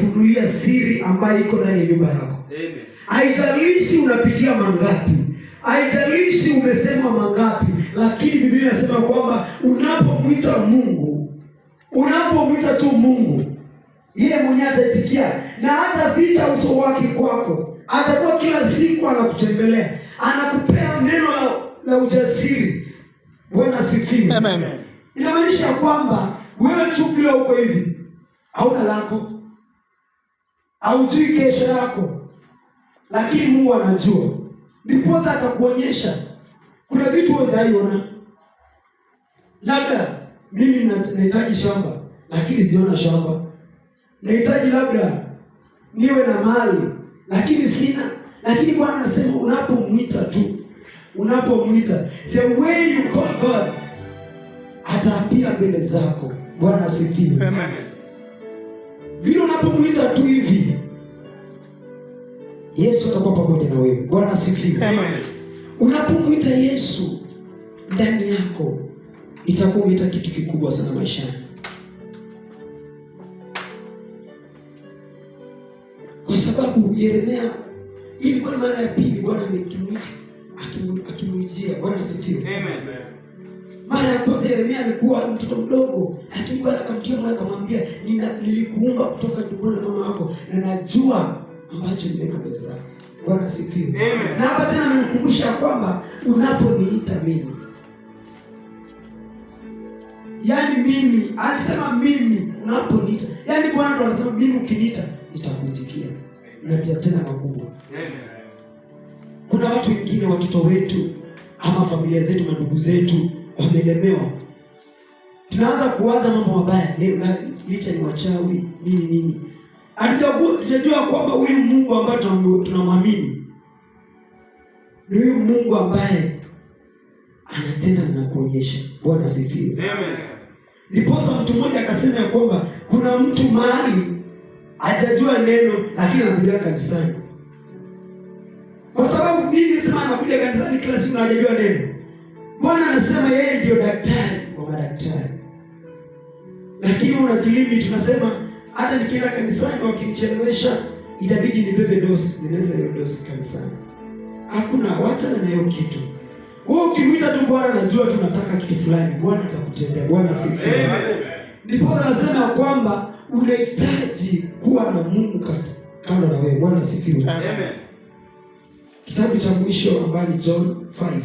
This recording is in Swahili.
atakufunulia siri ambayo iko ndani ya nyumba yako. Amen. Haijalishi unapitia mangapi, haijalishi umesema mangapi, lakini Biblia inasema kwamba unapomwita Mungu, unapomwita tu Mungu, yeye mwenyewe ataitikia na hataficha uso wake kwako. Atakuwa kila siku anakutembelea, anakupea neno la ujasiri. Bwana asifiwe. Amen. Inamaanisha kwamba wewe tu bila uko hivi, hauna lako, haujui kesho yako, lakini Mungu anajua. Ndiposa atakuonyesha. Kuna vitu hujaiona. Labda mimi nahitaji shamba, lakini sijaona shamba. Nahitaji labda niwe na mali, lakini sina. Lakini Bwana anasema unapomwita tu, unapomwita, the way you call God, ataapia mbele zako. Bwana asifiwe. Amen. Vile unapomwita tu hivi, Yesu atakuwa pamoja na wewe. Bwana asifiwe. Amen. Unapomwita Yesu ndani yako, itakuwa umeita kitu kikubwa sana maishani. Kwa sababu Yeremia, ilikuwa mara ya pili Bwana akimwijia. Bwana asifiwe. Amen. Mara ya kwanza Yeremia alikuwa mtoto mdogo, lakini Bwana akamtia moyo akamwambia, nilikuumba kutoka tumboni la mama yako na najua ambacho nimeweka mbele zako. Bwana asifiwe. Amen. Na hapa tena amenikumbusha kwamba unaponiita mimi, yaani mimi, alisema mimi unaponiita, yaani Bwana ndo anasema mimi ukiniita nitakuitikia. Na tena makubwa. Amen. Kuna watu wengine, watoto wetu ama familia zetu na ndugu zetu wamelemewa. Tunaanza kuwaza mambo mabaya, licha ni wachawi nini. Hatujajua kwamba huyu Mungu ambaye tunamwamini ni huyu Mungu ambaye anatenda na kuonyesha. Bwana asifiwe. Amen. Ndiposa mtu mmoja akasema ya kwamba kuna mtu mahali hajajua neno, lakini anakuja kanisani. Kwa sababu nini sema anakuja kanisani kila siku na hajajua neno? Bwana anasema yeye ndio daktari wa madaktari. Lakini unajilimi, tunasema hata nikienda kanisani wakinichelewesha itabidi nibebe dosi, nimeza hiyo dosi kanisani. Hakuna, wachana na hiyo kitu. Wewe ukimwita tu Bwana, najua tunataka kitu fulani, Bwana atakutendea. Bwana asifiwe. Ndipo anasema kwamba unahitaji kuwa na Mungu kando na wewe. Bwana asifiwe. Amen. Kitabu cha mwisho ambacho ni John 5.